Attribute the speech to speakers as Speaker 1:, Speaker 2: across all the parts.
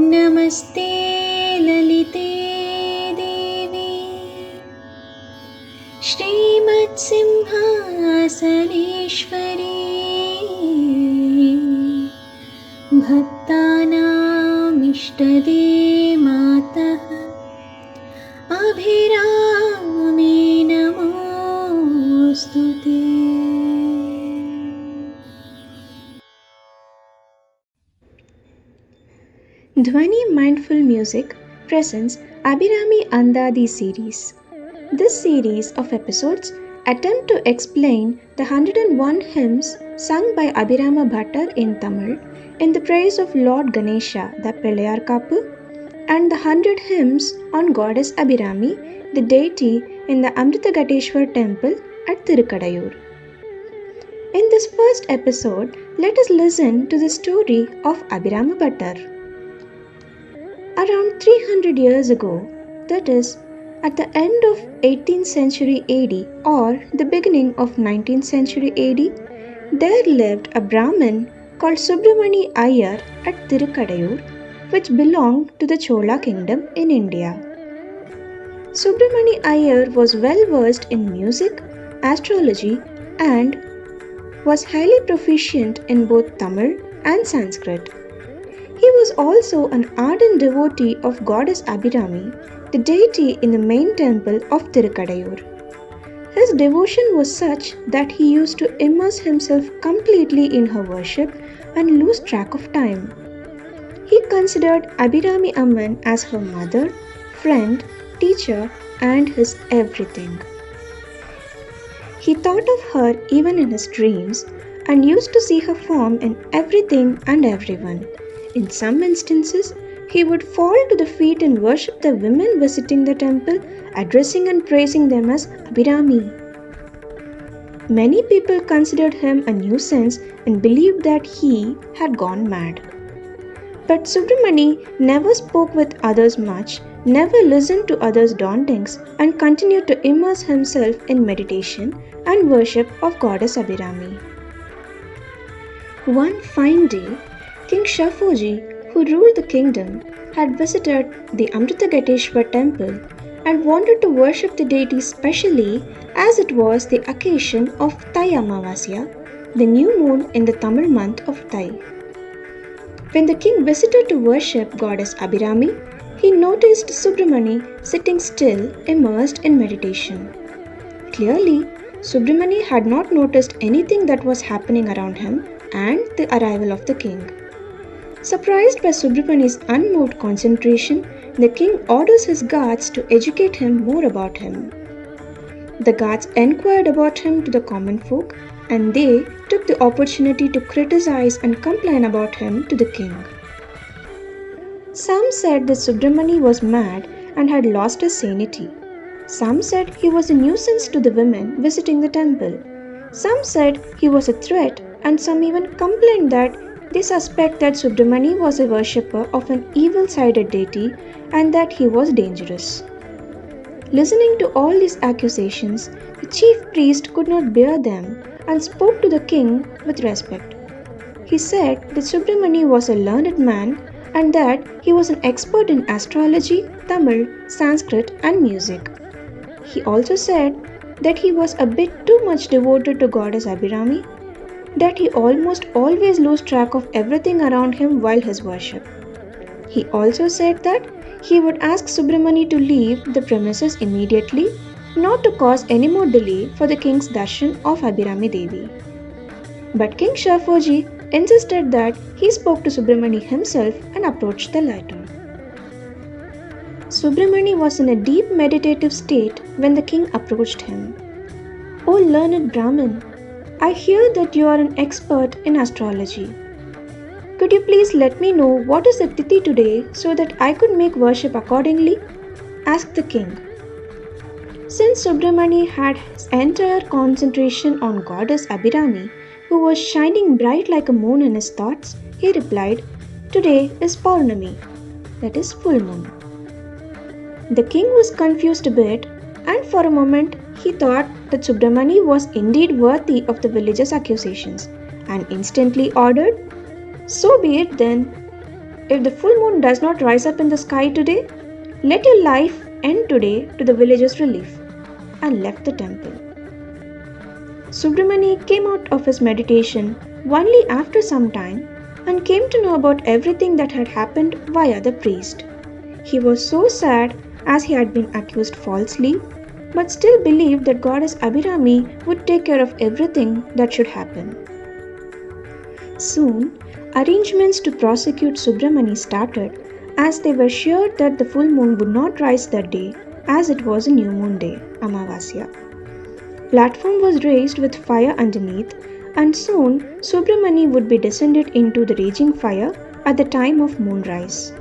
Speaker 1: नमस्ते ललिते देवी श्रीमत्सिंहासनेश्वरी भक्तानामिष्टदे मातः अभिरामे नमोऽस्तुते। Dhwani Mindful Music presents Abirami Andadhi series. This series of episodes attempt to explain the 101 hymns sung by Abiramapattar in Tamil in the praise of Lord Ganesha, the Pellayarkappu, and the 100 hymns on Goddess Abirami, the deity in the Amritagateshwar temple at Tirukadayur. In this first episode, let us listen to the story of Abiramapattar. Around 300 years ago, that is, at the end of 18th century AD or the beginning of 19th century AD, there lived a Brahmin called Subramani Iyer at Tirukadayur, which belonged to the Chola kingdom in India. Subramani Iyer was well versed in music, astrology, and was highly proficient in both Tamil and Sanskrit. He was also an ardent devotee of Goddess Abirami, the deity in the main temple of Tirukadayur. His devotion was such that he used to immerse himself completely in her worship and lose track of time. He considered Abirami Amman as her mother, friend, teacher, and his everything. He thought of her even in his dreams and used to see her form in everything and everyone. In some instances, he would fall to the feet and worship the women visiting the temple, addressing and praising them as Abirami. Many people considered him a nuisance and believed that he had gone mad. But Subramani never spoke with others much, never listened to others' dauntings, and continued to immerse himself in meditation and worship of Goddess Abirami. One fine day, King Shafuji, who ruled the kingdom, had visited the Amritagateshwar temple and wanted to worship the deity specially as it was the occasion of Thai Amavasya, the new moon in the Tamil month of Thai. When the king visited to worship Goddess Abirami, he noticed Subramani sitting still, immersed in meditation. Clearly, Subramani had not noticed anything that was happening around him and the arrival of the king. Surprised by Subramani's unmoved concentration, the king orders his guards to educate him more about him. The guards inquired about him to the common folk, and they took the opportunity to criticize and complain about him to the king. Some said that Subramani was mad and had lost his sanity. Some said he was a nuisance to the women visiting the temple. Some said he was a threat, and some even complained that they suspect that Subramani was a worshipper of an evil-sided deity and that he was dangerous. Listening to all these accusations, the chief priest could not bear them and spoke to the king with respect. He said that Subramani was a learned man and that he was an expert in astrology, Tamil, Sanskrit, and music. He also said that he was a bit too much devoted to Goddess Abirami, that he almost always lost track of everything around him while his worship. He also said that he would ask Subramani to leave the premises immediately, not to cause any more delay for the king's darshan of Abirami Devi. But King Shafuji insisted that he spoke to Subramani himself and approached the latter. Subramani was in a deep meditative state when the king approached him. "O learned Brahmin, I hear that you are an expert in astrology. Could you please let me know what is the tithi today so that I could make worship accordingly?" asked the king. Since Subramani had his entire concentration on Goddess Abirami, who was shining bright like a moon in his thoughts, he replied, "Today is Paurnami, that is full moon." The king was confused a bit, and for a moment he thought that Subramani was indeed worthy of the villagers' accusations, and instantly ordered, "So be it then." if the full moon does not rise up in the sky today, let your life end today to the villagers' relief," and left the temple. Subramani came out of his meditation only after some time and came to know about everything that had happened via the priest. He was so sad as he had been accused falsely, but still believed that Goddess Abirami would take care of everything that should happen. Soon, arrangements to prosecute Subramani started, as they were sure that the full moon would not rise that day, as it was a new moon day, Amavasya. Platform was raised with fire underneath, and soon Subramani would be descended into the raging fire at the time of moonrise.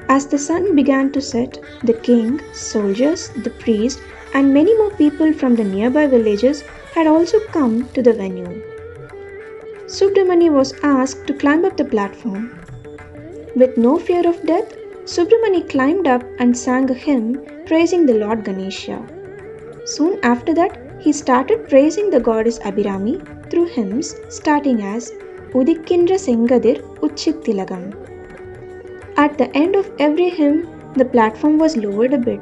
Speaker 1: As the sun began to set, the king, soldiers, the priest, and many more people from the nearby villages had also come to the venue. Subramani was asked to climb up the platform. With no fear of death, Subramani climbed up and sang a hymn praising the Lord Ganesha. Soon after that, he started praising the goddess Abirami through hymns starting as Udikindra Sengadir Uchittilagam. At the end of every hymn, the platform was lowered a bit.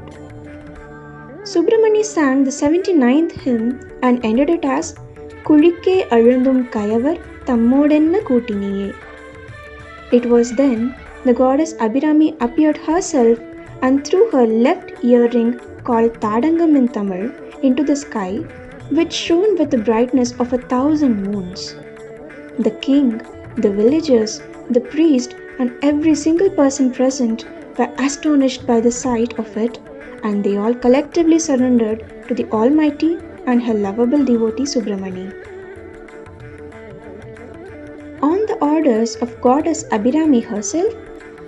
Speaker 1: Subramani sang the 79th hymn and ended it as Kulikke Alundum Kayavar Tammodenna Kutiniye. It was then the goddess Abirami appeared herself and threw her left earring called Tadangam in Tamil into the sky, which shone with the brightness of 1,000 moons. The king, the villagers, the priest, and every single person present were astonished by the sight of it, and they all collectively surrendered to the Almighty and her lovable devotee Subramani. On the orders of Goddess Abirami herself,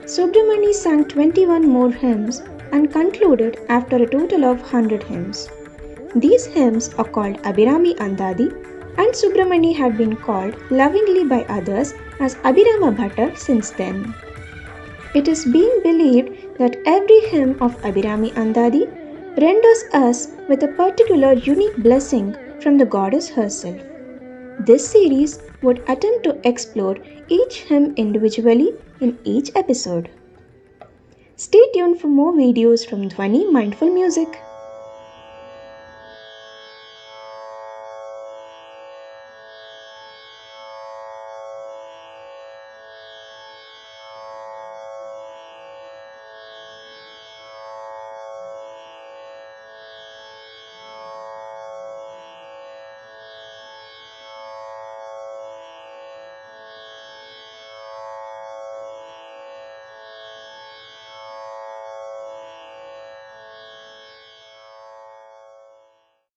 Speaker 1: Subramani sang 21 more hymns and concluded after a total of 100 hymns. These hymns are called Abirami Andadhi, and Subramani had been called lovingly by others as Abiramapattar since then. It is being believed that every hymn of Abirami Andadhi renders us with a particular unique blessing from the goddess herself. This series would attempt to explore each hymn individually in each episode. Stay tuned for more videos from Dhwani Mindful Music.